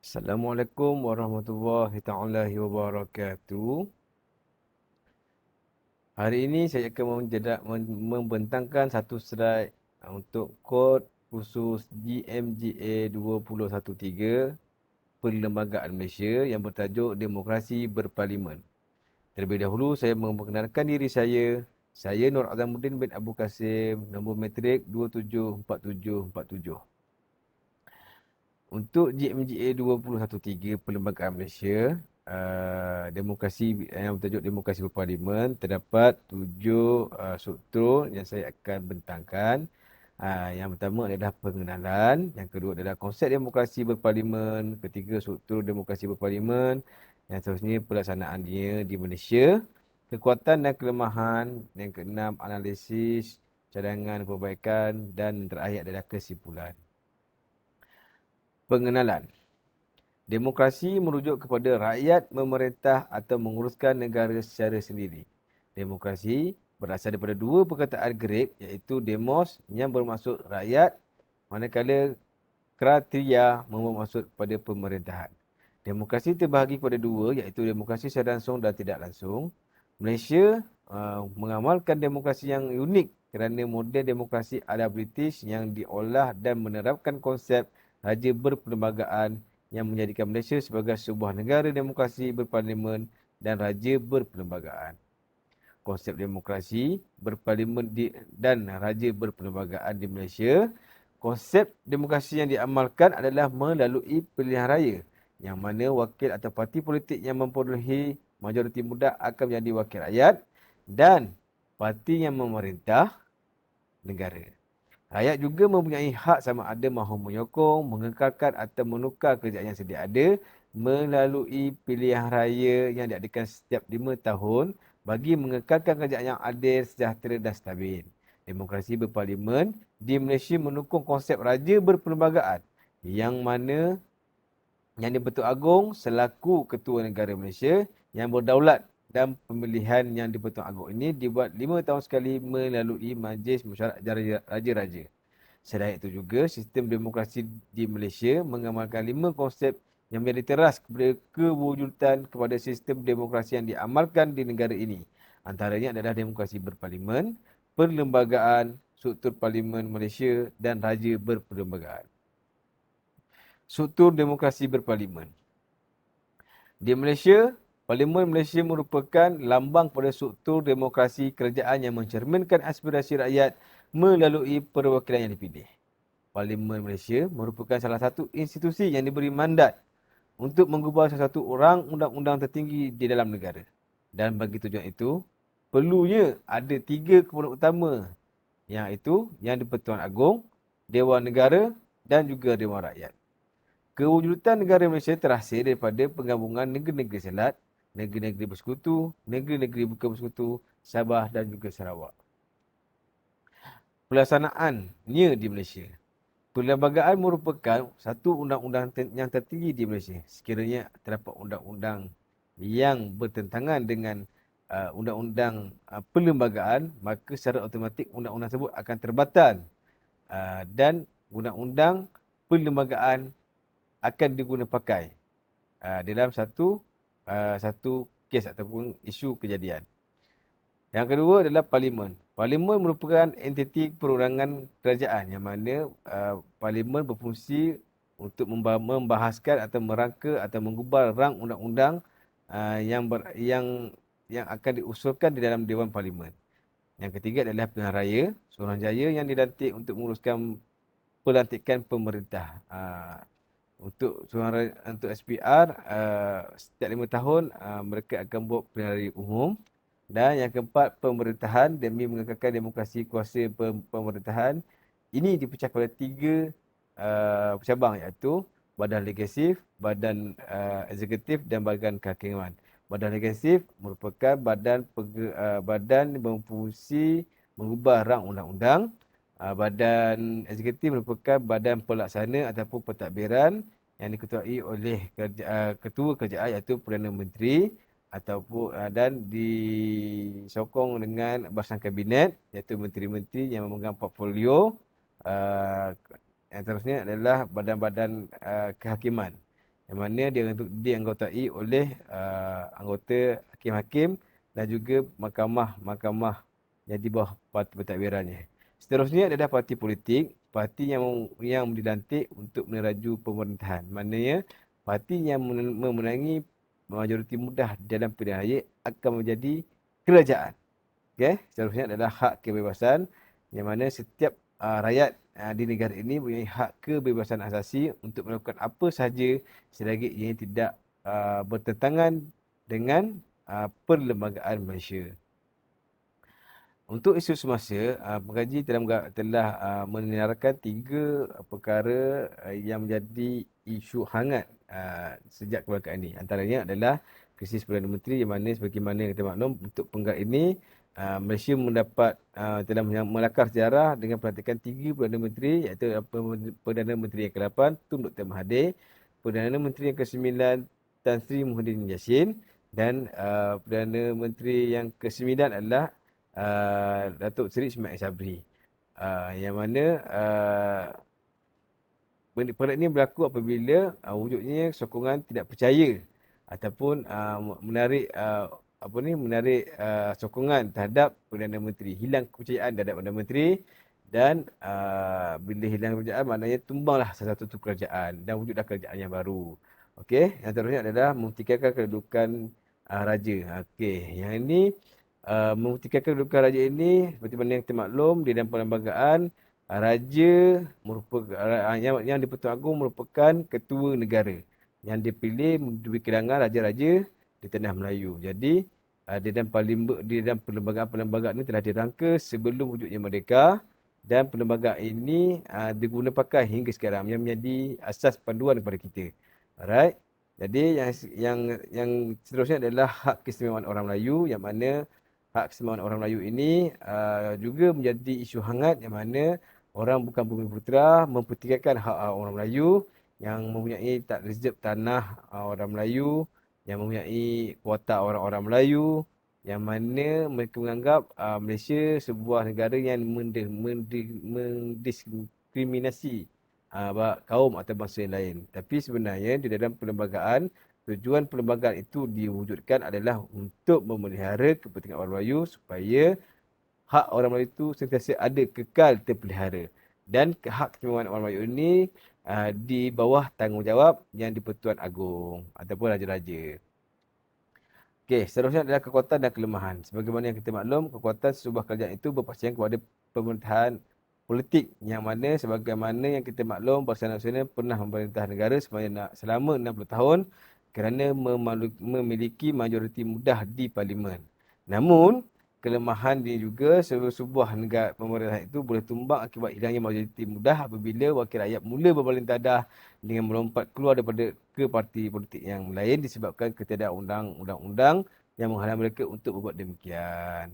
Assalamualaikum warahmatullahi taala wabarakatuh. Hari ini saya akan membentangkan satu slide untuk kod khusus GMGA 2013 Perlembagaan Malaysia yang bertajuk Demokrasi Berparlimen. Terlebih dahulu saya memperkenalkan diri saya. Saya Nur Azamuddin bin Abu Kasim, nombor matrik 274747. Untuk GMGA 2013 Perlembagaan Malaysia, demokrasi yang bertajuk Demokrasi Berparlimen, terdapat 7 struktur yang saya akan bentangkan. Yang pertama adalah pengenalan, yang kedua adalah konsep demokrasi berparlimen, ketiga struktur demokrasi berparlimen, yang seterusnya pelaksanaannya di Malaysia, kekuatan dan kelemahan, yang keenam analisis, cadangan perbaikan, dan terakhir adalah kesimpulan. Pengenalan. Demokrasi merujuk kepada rakyat memerintah atau menguruskan negara secara sendiri. Demokrasi berasal daripada dua perkataan Grik iaitu demos yang bermaksud rakyat, manakala kratria bermaksud pada pemerintahan. Demokrasi terbahagi kepada dua iaitu demokrasi secara langsung dan tidak langsung. Malaysia mengamalkan demokrasi yang unik kerana model demokrasi ala British yang diolah dan menerapkan konsep raja berperlembagaan yang menjadikan Malaysia sebagai sebuah negara demokrasi berparlimen dan raja berperlembagaan. Konsep demokrasi berparlimen dan raja berperlembagaan di Malaysia, konsep demokrasi yang diamalkan adalah melalui pilihan raya, yang mana wakil atau parti politik yang memperolehi majoriti mudah akan menjadi wakil rakyat dan parti yang memerintah negara. Rakyat juga mempunyai hak sama ada mahu menyokong, mengekalkan atau menukar kerajaan yang sedia ada melalui pilihan raya yang diadakan setiap 5 tahun bagi mengekalkan kerajaan yang adil, sejahtera dan stabil. Demokrasi berparlimen di Malaysia menukung konsep raja berperlembagaan yang mana yang di-Pertuan Agong selaku Ketua Negara Malaysia yang berdaulat dan pemilihan yang di-Pertuan Agong ini dibuat 5 tahun sekali melalui Majlis Mesyuarat Raja-Raja. Selain itu juga, sistem demokrasi di Malaysia mengamalkan 5 konsep yang menjadi teras kepada kewujudan kepada sistem demokrasi yang diamalkan di negara ini. Antaranya adalah demokrasi berparlimen, perlembagaan, struktur parlimen Malaysia dan raja berperlembagaan. Struktur demokrasi berparlimen. Di Malaysia, Parlimen Malaysia merupakan lambang pada struktur demokrasi kerajaan yang mencerminkan aspirasi rakyat melalui perwakilan yang dipilih. Parlimen Malaysia merupakan salah satu institusi yang diberi mandat untuk mengubah sesuatu orang undang-undang tertinggi di dalam negara. Dan bagi tujuan itu, perlunya ada 3 keperluan utama, iaitu yang di-Pertuan Agong, Dewan Negara dan juga Dewan Rakyat. Kewujudan negara Malaysia terhasil daripada penggabungan negeri-negeri Selat, negeri-negeri bersekutu, negeri-negeri bukan bersekutu, Sabah dan juga Sarawak. Pelaksanaannya di Malaysia. Perlembagaan merupakan satu undang-undang yang tertinggi di Malaysia. Sekiranya terdapat undang-undang yang bertentangan dengan undang-undang perlembagaan, maka secara automatik undang-undang tersebut akan terbatal dan undang-undang perlembagaan akan diguna pakai dalam satu kes ataupun isu kejadian. Yang kedua adalah parlimen. Parlimen merupakan entiti perorangan kerajaan yang mana parlimen berfungsi untuk membahaskan atau merangka atau menggubal rang undang-undang yang akan diusulkan di dalam Dewan Parlimen. Yang ketiga adalah pilihan raya, Suruhanjaya yang dilantik untuk menguruskan pelantikan pemerintah. Untuk SPR, setiap 5 tahun mereka akan buat pilihan raya umum. Dan yang keempat, pemerintahan demi mengekalkan demokrasi kuasa pemerintahan. Ini dipecah kepada 3 cabang iaitu Badan Legislatif, Badan Eksekutif dan Badan Kehakiman. Badan Legislatif merupakan badan berfungsi mengubah rang undang-undang. Badan Eksekutif merupakan badan pelaksana ataupun pentadbiran yang diketuai oleh Ketua Kerajaan iaitu Perdana Menteri ataupun dan disokong dengan barisan kabinet iaitu menteri-menteri yang memegang portfolio. Yang seterusnya adalah badan-badan kehakiman yang mana dia dianggotai oleh anggota hakim-hakim dan juga mahkamah-mahkamah yang di bawah parti pentadbirannya. Seterusnya adalah parti politik, parti yang dilantik untuk meneraju pemerintahan. Maknanya parti yang memenangi majoriti mudah dalam pilihan raya akan menjadi kerajaan. Okey, seterusnya adalah hak kebebasan yang mana setiap rakyat di negara ini mempunyai hak kebebasan asasi untuk melakukan apa sahaja selagi ia tidak bertentangan dengan perlembagaan Malaysia. Untuk isu semasa, pengkaji telah menenarkan 3 perkara yang menjadi isu hangat sejak kemerdekaan ini. Antaranya adalah krisis Perdana Menteri yang mana sebagaimana yang kita maklum untuk perkara ini Malaysia telah melakar sejarah dengan pelantikan 3 Perdana Menteri iaitu Perdana Menteri yang ke-8 Tun Dr. Mahathir, Perdana Menteri yang ke-9 Tan Sri Muhyiddin Yassin dan Perdana Menteri yang ke-9 adalah Datuk Seri Ismail Sabri. Yang mana perkara ini berlaku apabila wujudnya sokongan tidak percaya ataupun menarik sokongan terhadap Perdana Menteri, hilang kepercayaan terhadap Perdana Menteri dan bila hilang kepercayaan maknanya tumbanglah salah satu kerajaan dan wujudlah kerajaan yang baru. Okey, yang seterusnya adalah membuktikan kedudukan raja. Okey, yang ini membuktikan kedudukan raja ini seperti mana yang kita maklum di dalam perlembagaan raja merupakan yang di-Pertuan Agong merupakan ketua negara yang dipilih diberi kedangan raja-raja di tanah Melayu. Jadi di dalam perlembagaan ini telah dirangka sebelum wujudnya merdeka dan perlembagaan ini diguna pakai hingga sekarang yang menjadi asas panduan kepada kita. Alright. Jadi yang seterusnya adalah hak keistimewaan orang Melayu yang mana hak keistimewaan orang Melayu ini juga menjadi isu hangat yang mana orang bukan Bumiputera mempertikaikan hak orang Melayu yang mempunyai tak reserve tanah orang Melayu, yang mempunyai kuota orang-orang Melayu, yang mana mereka menganggap Malaysia sebuah negara yang mendiskriminasi kaum atau bangsa yang lain. Tapi sebenarnya di dalam perlembagaan, tujuan perlembagaan itu diwujudkan adalah untuk memelihara kepentingan orang Melayu supaya hak orang Melayu itu sentiasa ada kekal terpelihara. Dan hak keistimewaan orang Melayu ini di bawah tanggungjawab yang di-Pertuan Agong ataupun raja-raja. Okey, seterusnya adalah kekuatan dan kelemahan. Sebagaimana yang kita maklum, kekuatan sebuah kerajaan itu berpaksian kepada pemerintahan politik yang mana sebagaimana yang kita maklum Bangsa Nasional pernah memerintah negara selama 60 tahun kerana memiliki majoriti mudah di parlimen. Namun, kelemahan dia juga sebuah negara pemerintahan itu boleh tumbang akibat hilangnya majoriti mudah apabila wakil rakyat mula berpaling tadah dengan melompat keluar ke parti politik yang lain disebabkan ketiadaan undang-undang yang menghalang mereka untuk berbuat demikian.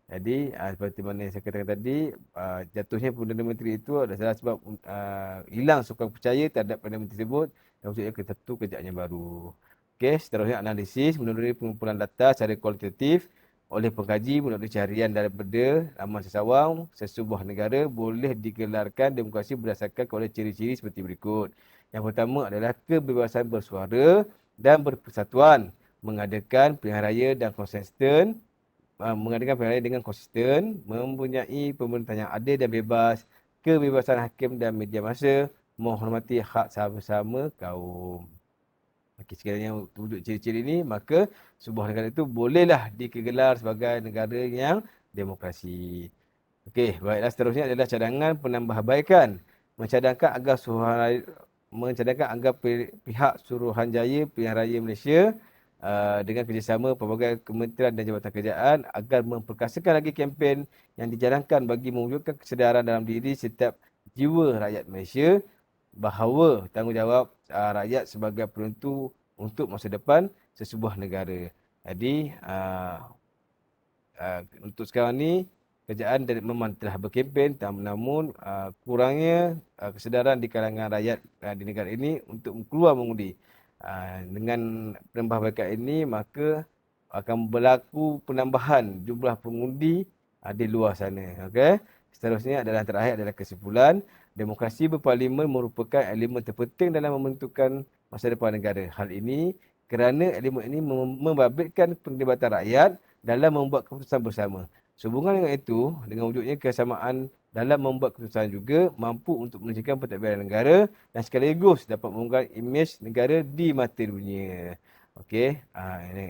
Jadi seperti mana yang saya katakan tadi, jatuhnya Perdana Menteri itu adalah sebab hilang sokongan percaya terhadap Perdana Menteri tersebut dan wujudnya ke satu kerajaan yang baru. Okey, seterusnya analisis melalui pengumpulan data secara kualitatif oleh pengkaji melalui carian daripada laman sesawang, sesebuah negara boleh digelarkan demokrasi berdasarkan kepada ciri-ciri seperti berikut. Yang pertama adalah kebebasan bersuara dan berpersatuan, mengadakan pilihan raya dengan konsisten, mempunyai pemerintahan yang adil dan bebas, kebebasan hakim dan media massa, menghormati hak sama-sama kaum. Okey, sekiranya wujud ciri-ciri ini, maka sebuah negara itu bolehlah dikegelar sebagai negara yang demokrasi. Okey, baiklah seterusnya adalah cadangan penambahbaikan. Mencadangkan agar pihak Suruhanjaya Pilihan Raya Malaysia dengan kerjasama pelbagai kementerian dan jabatan kerajaan agar memperkasakan lagi kempen yang dijalankan bagi mewujudkan kesedaran dalam diri setiap jiwa rakyat Malaysia bahawa tanggungjawab rakyat sebagai penentu untuk masa depan sesebuah negara. Jadi untuk sekarang ni kerajaan memang telah berkempen namun kurangnya kesedaran di kalangan rakyat di negara ini untuk keluar mengundi. Dengan penambahbaikan ini maka akan berlaku penambahan jumlah pengundi di luar sana. Okey. Seterusnya adalah terakhir adalah kesimpulan. Demokrasi berparlimen merupakan elemen terpenting dalam membentukkan masa depan negara. Hal ini kerana elemen ini membabitkan pendebatan rakyat dalam membuat keputusan bersama. Sehubungan dengan itu, dengan wujudnya kesamaan dalam membuat keputusan juga mampu untuk menunjukkan pentadbiran negara dan sekaligus dapat mengubah imej negara di mata dunia. Okey,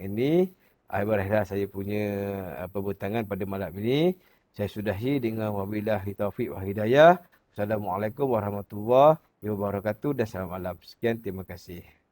ini ibaratlah saya punya pembentangan pada malam ini. Saya sudahi dengan wabillahi taufiq wa hidayah. Assalamualaikum warahmatullahi wabarakatuh dan selamat malam. Sekian, terima kasih.